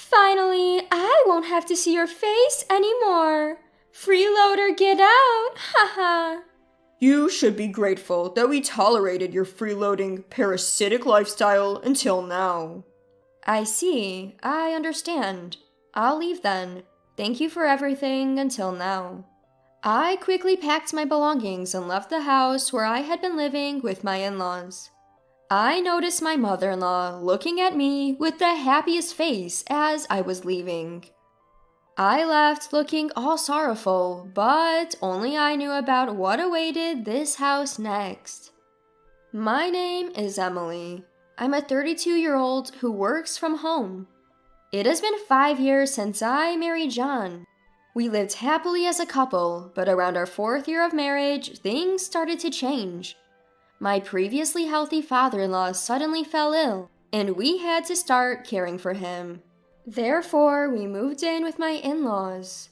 Finally, I won't have to see your face anymore. Freeloader, get out! Haha. You should be grateful that we tolerated your freeloading, parasitic lifestyle until now. I see. I understand. I'll leave then. Thank you for everything until now. I quickly packed my belongings and left the house where I had been living with my in-laws. I noticed my mother-in-law looking at me with the happiest face as I was leaving. I left looking all sorrowful, but only I knew about what awaited this house next. My name is Emily. I'm a 32-year-old who works from home. It has been 5 years since I married John. We lived happily as a couple, but around our 4th year of marriage, things started to change. My previously healthy father-in-law suddenly fell ill, and we had to start caring for him. Therefore, we moved in with my in-laws.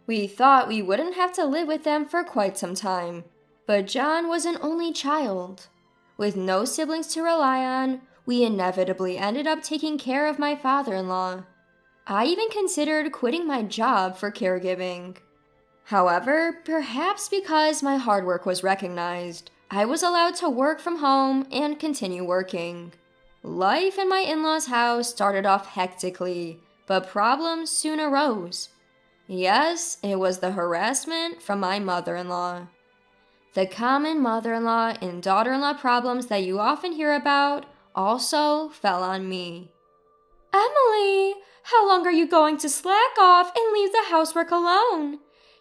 We thought we wouldn't have to live with them for quite some time, but John was an only child. With no siblings to rely on, we inevitably ended up taking care of my father-in-law. I even considered quitting my job for caregiving. However, perhaps because my hard work was recognized, I was allowed to work from home and continue working. Life in my in-laws' house started off hectically, but problems soon arose. Yes, it was the harassment from my mother-in-law. The common mother-in-law and daughter-in-law problems that you often hear about also fell on me. Emily, how long are you going to slack off and leave the housework alone?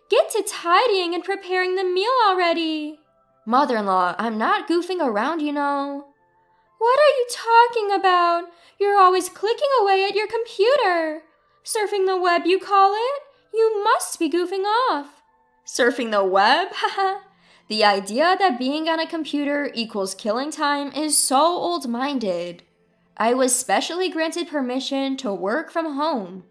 Get to tidying and preparing the meal already. Mother-in-law, I'm not goofing around, you know. What are you talking about? You're always clicking away at your computer. Surfing the web, you call it? You must be goofing off. Surfing the web? Haha. The idea that being on a computer equals killing time is so old-minded. I was specially granted permission to work from home.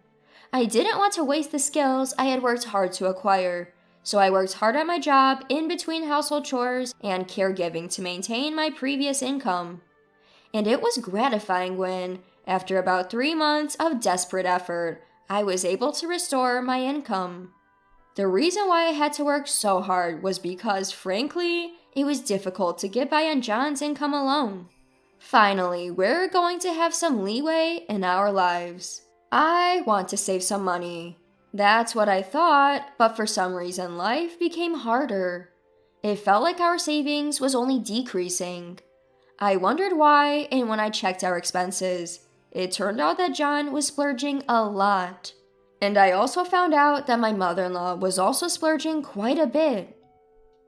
I didn't want to waste the skills I had worked hard to acquire, so I worked hard at my job in between household chores and caregiving to maintain my previous income. And it was gratifying when, after about 3 months of desperate effort, I was able to restore my income. The reason why I had to work so hard was because, frankly, it was difficult to get by on John's income alone. Finally, we're going to have some leeway in our lives. I want to save some money. That's what I thought, but for some reason life became harder. It felt like our savings was only decreasing. I wondered why, and when I checked our expenses, it turned out that John was splurging a lot. And I also found out that my mother-in-law was also splurging quite a bit.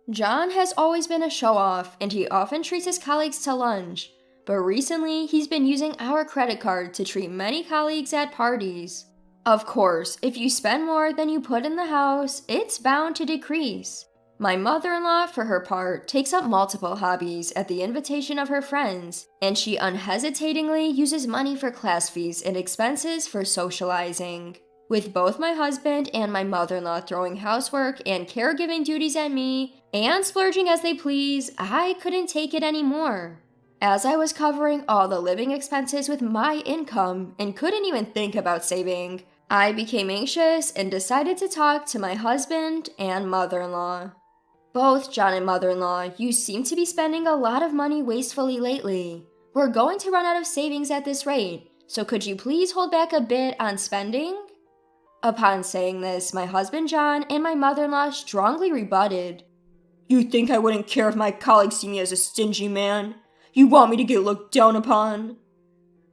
John has always been a show-off, and he often treats his colleagues to lunch, but recently he's been using our credit card to treat many colleagues at parties. Of course, if you spend more than you put in the house, it's bound to decrease. My mother-in-law, for her part, takes up multiple hobbies at the invitation of her friends, and she unhesitatingly uses money for class fees and expenses for socializing. With both my husband and my mother-in-law throwing housework and caregiving duties at me, and splurging as they please, I couldn't take it anymore. As I was covering all the living expenses with my income and couldn't even think about saving, I became anxious and decided to talk to my husband and mother-in-law. Both John and mother-in-law, you seem to be spending a lot of money wastefully lately. We're going to run out of savings at this rate, so could you please hold back a bit on spending? Upon saying this, my husband John and my mother-in-law strongly rebutted. You think I wouldn't care if my colleagues see me as a stingy man? You want me to get looked down upon?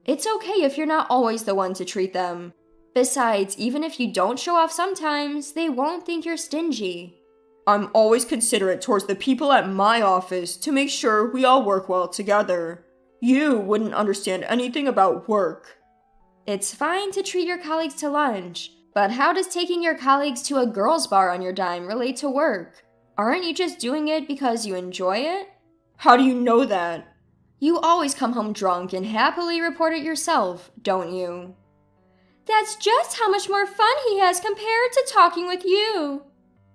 It's okay if you're not always the one to treat them. Besides, even if you don't show off sometimes, they won't think you're stingy. I'm always considerate towards the people at my office to make sure we all work well together. You wouldn't understand anything about work. It's fine to treat your colleagues to lunch, but how does taking your colleagues to a girls' bar on your dime relate to work? Aren't you just doing it because you enjoy it? How do you know that? You always come home drunk and happily report it yourself, don't you? That's just how much more fun he has compared to talking with you.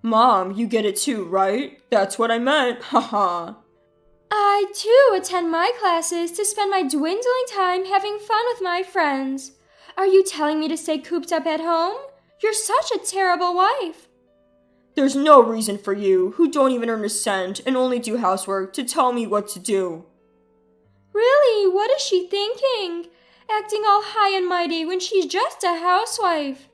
Mom, you get it too, right? That's what I meant, haha. I too attend my classes to spend my dwindling time having fun with my friends. Are you telling me to stay cooped up at home? You're such a terrible wife. There's no reason for you, who don't even earn a cent and only do housework, to tell me what to do. Really, what is she thinking? Acting all high and mighty when she's just a housewife.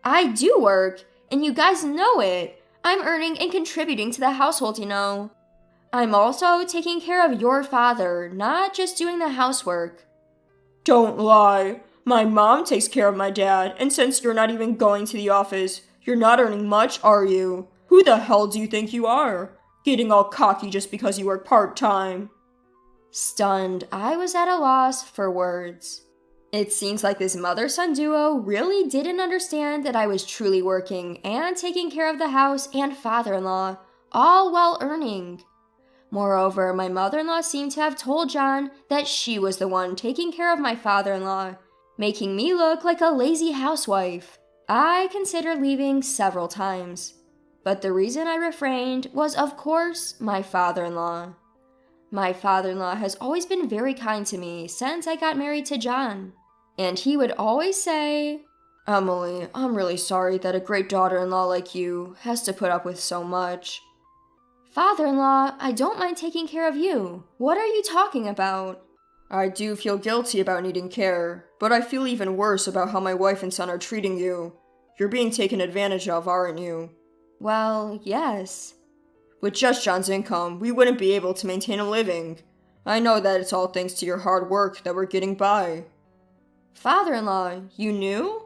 I do work, and you guys know it. I'm earning and contributing to the household, you know. I'm also taking care of your father, not just doing the housework. Don't lie. My mom takes care of my dad, and since you're not even going to the office, you're not earning much, are you? Who the hell do you think you are? Getting all cocky just because you work part-time. Stunned, I was at a loss for words. It seems like this mother-son duo really didn't understand that I was truly working and taking care of the house and father-in-law, all while earning. Moreover, my mother-in-law seemed to have told John that she was the one taking care of my father-in-law, making me look like a lazy housewife. I considered leaving several times, but the reason I refrained was, of course, my father-in-law. My father-in-law has always been very kind to me since I got married to John, and he would always say, "Emily, I'm really sorry that a great daughter-in-law like you has to put up with so much." "Father-in-law, I don't mind taking care of you. What are you talking about?" I do feel guilty about needing care, but I feel even worse about how my wife and son are treating you. You're being taken advantage of, aren't you? Well, yes. With just John's income, we wouldn't be able to maintain a living. I know that it's all thanks to your hard work that we're getting by. Father-in-law, you knew?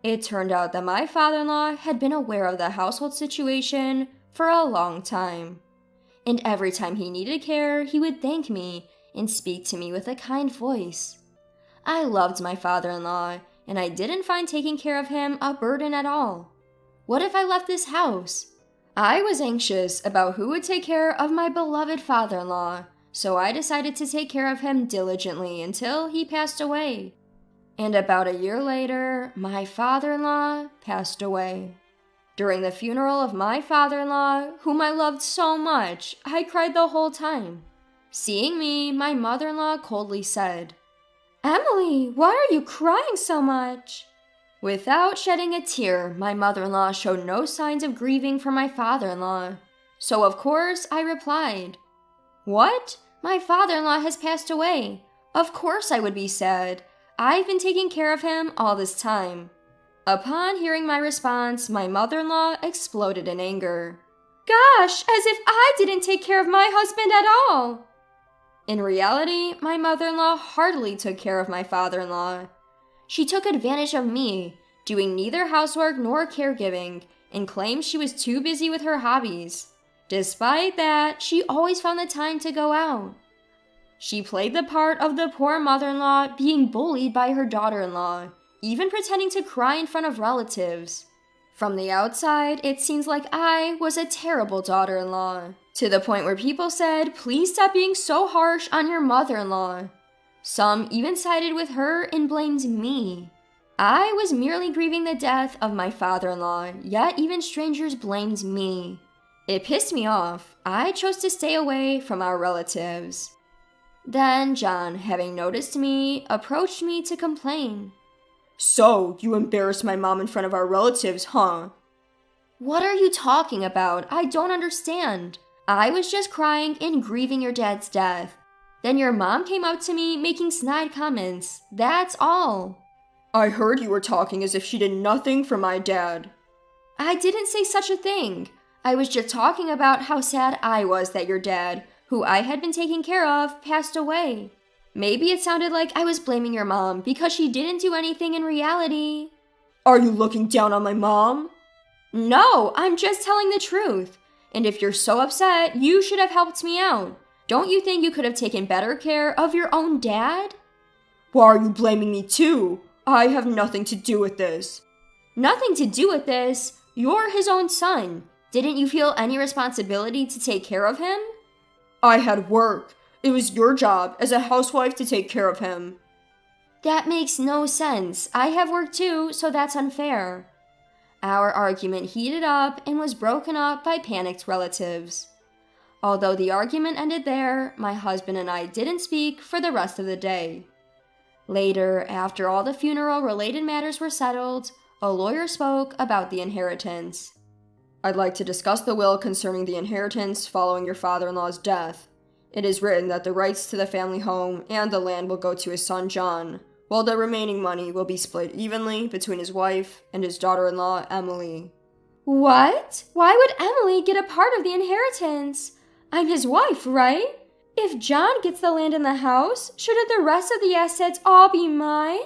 It turned out that my father-in-law had been aware of the household situation for a long time. And every time he needed care, he would thank me and speak to me with a kind voice. I loved my father-in-law, and I didn't find taking care of him a burden at all. What if I left this house? I was anxious about who would take care of my beloved father-in-law, so I decided to take care of him diligently until he passed away. And about a year later, my father-in-law passed away. During the funeral of my father-in-law, whom I loved so much, I cried the whole time. Seeing me, my mother-in-law coldly said, "Emily, why are you crying so much?" Without shedding a tear, my mother-in-law showed no signs of grieving for my father-in-law. So of course I replied, "What? My father-in-law has passed away. Of course I would be sad. I've been taking care of him all this time." Upon hearing my response, my mother-in-law exploded in anger. "Gosh, as if I didn't take care of my husband at all." In reality, my mother-in-law hardly took care of my father-in-law. She took advantage of me, doing neither housework nor caregiving, and claimed she was too busy with her hobbies. Despite that, she always found the time to go out. She played the part of the poor mother-in-law being bullied by her daughter-in-law, even pretending to cry in front of relatives. From the outside, it seems like I was a terrible daughter-in-law, to the point where people said, "Please stop being so harsh on your mother-in-law." Some even sided with her and blamed me. I was merely grieving the death of my father-in-law, yet even strangers blamed me. It pissed me off. I chose to stay away from our relatives. Then John, having noticed me, approached me to complain. "So, you embarrassed my mom in front of our relatives, huh?" "What are you talking about? I don't understand. I was just crying and grieving your dad's death. Then your mom came up to me making snide comments. That's all." "I heard you were talking as if she did nothing for my dad." "I didn't say such a thing. I was just talking about how sad I was that your dad, who I had been taking care of, passed away. Maybe it sounded like I was blaming your mom because she didn't do anything in reality." "Are you looking down on my mom?" "No, I'm just telling the truth. And if you're so upset, you should have helped me out. Don't you think you could have taken better care of your own dad?" "Why are you blaming me too? I have nothing to do with this." "Nothing to do with this? You're his own son. Didn't you feel any responsibility to take care of him?" "I had work. It was your job as a housewife to take care of him." "That makes no sense. I have work too, so that's unfair." Our argument heated up and was broken up by panicked relatives. Although the argument ended there, my husband and I didn't speak for the rest of the day. Later, after all the funeral-related matters were settled, a lawyer spoke about the inheritance. I'd like to discuss the will concerning the inheritance following your father-in-law's death. It is written that the rights to the family home and the land will go to his son John, while the remaining money will be split evenly between his wife and his daughter-in-law, Emily. What? Why would Emily get a part of the inheritance? I'm his wife, right? If John gets the land and the house, shouldn't the rest of the assets all be mine?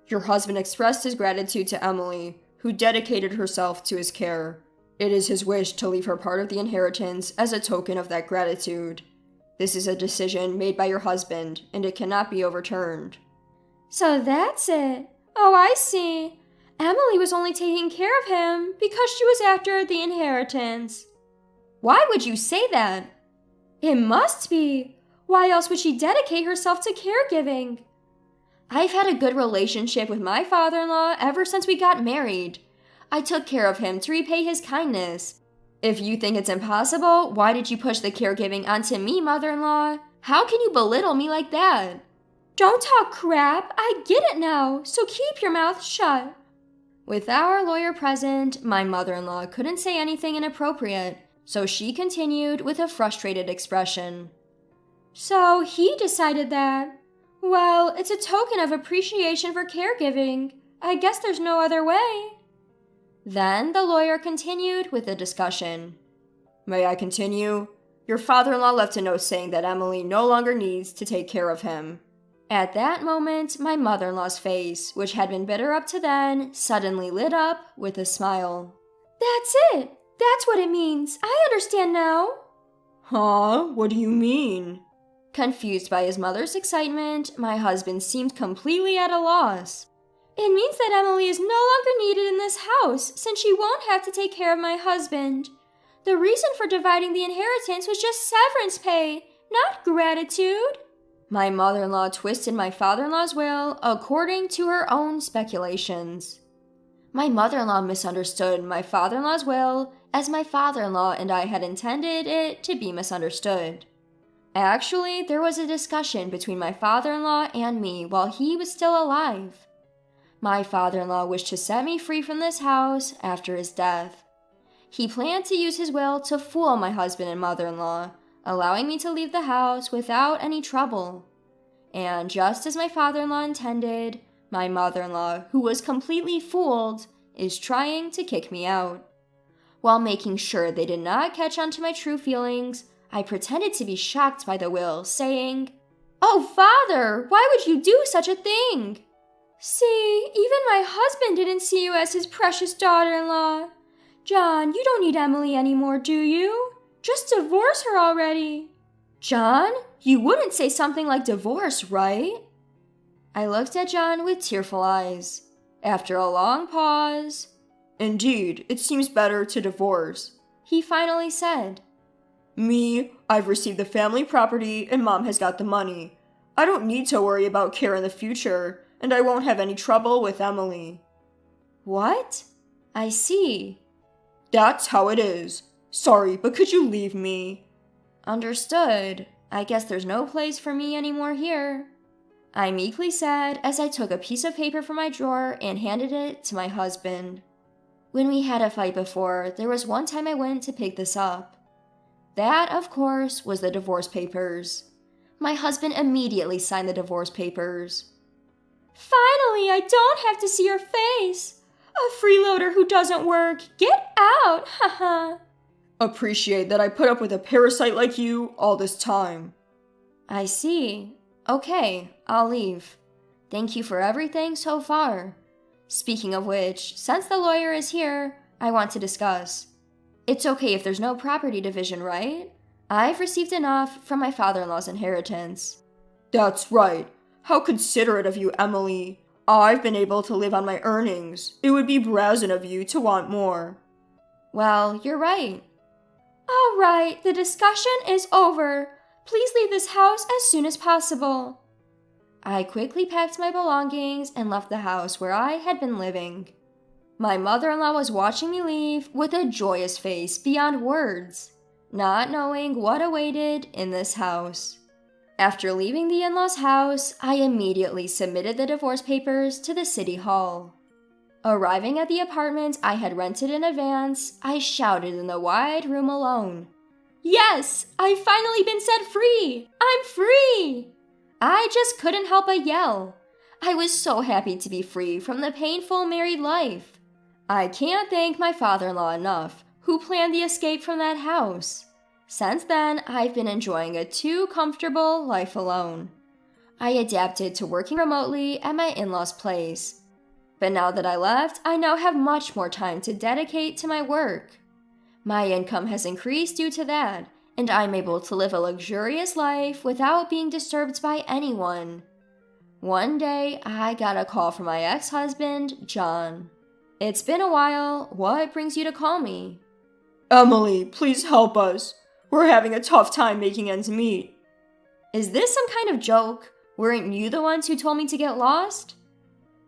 Your husband expressed his gratitude to Emily, who dedicated herself to his care. It is his wish to leave her part of the inheritance as a token of that gratitude. This is a decision made by your husband, and it cannot be overturned. So that's it. Oh, I see. Emily was only taking care of him because she was after the inheritance. Why would you say that? It must be. Why else would she dedicate herself to caregiving? I've had a good relationship with my father-in-law ever since we got married. I took care of him to repay his kindness. If you think it's impossible, why did you push the caregiving onto me, mother-in-law? How can you belittle me like that? Don't talk crap. I get it now, so keep your mouth shut. With our lawyer present, my mother-in-law couldn't say anything inappropriate, so she continued with a frustrated expression. So he decided that. Well, it's a token of appreciation for caregiving. I guess there's no other way. Then the lawyer continued with the discussion. May I continue? Your father-in-law left a note saying that Emily no longer needs to take care of him. At that moment, my mother-in-law's face, which had been bitter up to then, suddenly lit up with a smile. That's it. That's what it means. I understand now. Huh? What do you mean? Confused by his mother's excitement, my husband seemed completely at a loss. It means that Emily is no longer needed in this house, since she won't have to take care of my husband. The reason for dividing the inheritance was just severance pay, not gratitude. My mother-in-law twisted my father-in-law's will according to her own speculations. My mother-in-law misunderstood my father-in-law's will as my father-in-law and I had intended it to be misunderstood. Actually, there was a discussion between my father-in-law and me while he was still alive. My father-in-law wished to set me free from this house after his death. He planned to use his will to fool my husband and mother-in-law, allowing me to leave the house without any trouble. And just as my father-in-law intended, my mother-in-law, who was completely fooled, is trying to kick me out. While making sure they did not catch on to my true feelings, I pretended to be shocked by the will, saying, "Oh, Father, why would you do such a thing? See, even my husband didn't see you as his precious daughter-in-law. John, you don't need Emily anymore, do you? Just divorce her already." "John, you wouldn't say something like divorce, right?" I looked at John with tearful eyes. After a long pause, "Indeed, it seems better to divorce," he finally said. I've received the family property and Mom has got the money. I don't need to worry about care in the future, and I won't have any trouble with Emily." "What? I see." "That's how it is. Sorry, but could you leave me?" "Understood. I guess there's no place for me anymore here," I meekly said as I took a piece of paper from my drawer and handed it to my husband. When we had a fight before, there was one time I went to pick this up. That, of course, was the divorce papers. My husband immediately signed the divorce papers. "Finally, I don't have to see your face. A freeloader who doesn't work. Get out, haha." "Appreciate that I put up with a parasite like you all this time." "I see. Okay, I'll leave. Thank you for everything so far. Speaking of which, since the lawyer is here, I want to discuss. It's okay if there's no property division, right? I've received enough from my father-in-law's inheritance." "That's right. How considerate of you, Emily. I've been able to live on my earnings. It would be brazen of you to want more." "Well, you're right." "All right, the discussion is over. Please leave this house as soon as possible." I quickly packed my belongings and left the house where I had been living. My mother-in-law was watching me leave with a joyous face beyond words, not knowing what awaited in this house. After leaving the in-laws' house, I immediately submitted the divorce papers to the city hall. Arriving at the apartment I had rented in advance, I shouted in the wide room alone, Yes! I've finally been set free! I'm free! I just couldn't help but yell. I was so happy to be free from the painful married life. I can't thank my father-in-law enough, who planned the escape from that house. Since then, I've been enjoying a too comfortable life alone. I adapted to working remotely at my in-laws' place. But now that I left, I now have much more time to dedicate to my work. My income has increased due to that, and I'm able to live a luxurious life without being disturbed by anyone. One day, I got a call from my ex-husband, John. It's been a while. What brings you to call me? Emily, please help us. We're having a tough time making ends meet. Is this some kind of joke? Weren't you the ones who told me to get lost?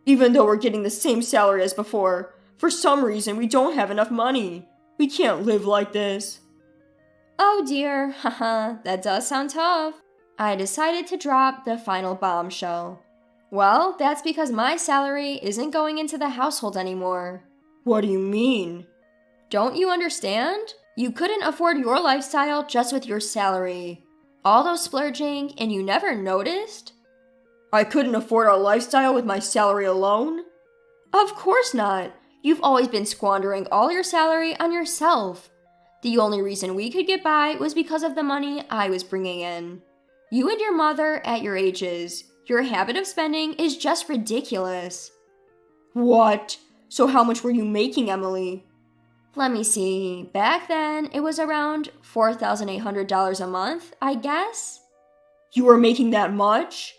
Even though we're getting the same salary as before, for some reason we don't have enough money. We can't live like this. Oh dear, haha, that does sound tough. I decided to drop the final bombshell. Well, that's because my salary isn't going into the household anymore. What do you mean? Don't you understand? You couldn't afford your lifestyle just with your salary. All those splurging, and you never noticed? I couldn't afford our lifestyle with my salary alone? Of course not. You've always been squandering all your salary on yourself. The only reason we could get by was because of the money I was bringing in. You and your mother at your ages, your habit of spending is just ridiculous. What? So how much were you making, Emily? Let me see. Back then, it was around $4,800 a month, I guess? You were making that much?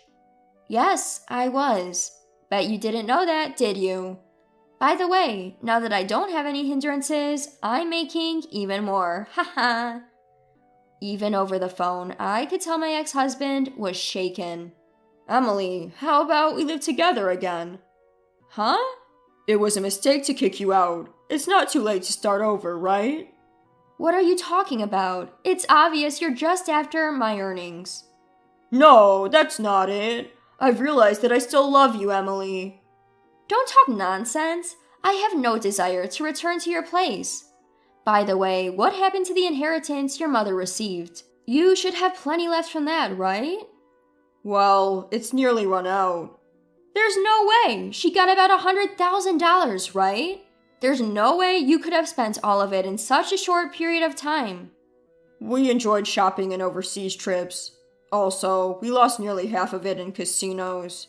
Yes, I was. Bet you didn't know that, did you? By the way, now that I don't have any hindrances, I'm making even more. Haha. Even over the phone, I could tell my ex-husband was shaken. Emily, how about we live together again? Huh? It was a mistake to kick you out. It's not too late to start over, right? What are you talking about? It's obvious you're just after my earnings. No, that's not it. I've realized that I still love you, Emily. Don't talk nonsense. I have no desire to return to your place. By the way, what happened to the inheritance your mother received? You should have plenty left from that, right? Well, it's nearly run out. There's no way. She got about $100,000, right? There's no way you could have spent all of it in such a short period of time. We enjoyed shopping and overseas trips. Also, we lost nearly half of it in casinos.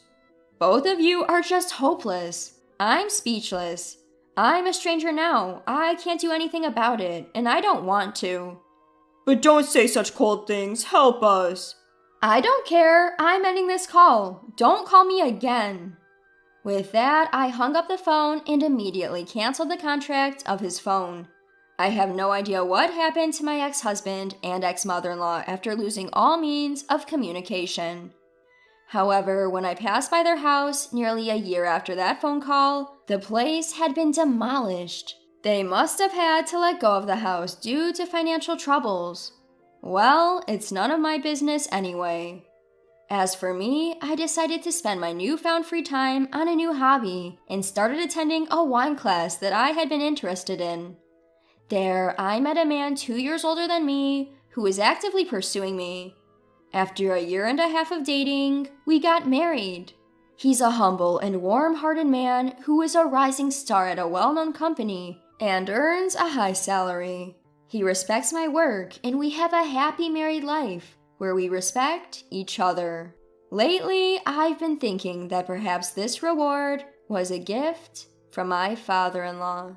Both of you are just hopeless. I'm speechless. I'm a stranger now. I can't do anything about it, and I don't want to. But don't say such cold things. Help us. I don't care. I'm ending this call. Don't call me again. With that, I hung up the phone and immediately canceled the contract of his phone. I have no idea what happened to my ex-husband and ex-mother-in-law after losing all means of communication. However, when I passed by their house nearly a year after that phone call, the place had been demolished. They must have had to let go of the house due to financial troubles. Well, it's none of my business anyway. As for me, I decided to spend my newfound free time on a new hobby and started attending a wine class that I had been interested in. There, I met a man 2 years older than me who was actively pursuing me. After a year and a half of dating, we got married. He's a humble and warm-hearted man who is a rising star at a well-known company and earns a high salary. He respects my work, and we have a happy married life where we respect each other. Lately, I've been thinking that perhaps this reward was a gift from my father-in-law.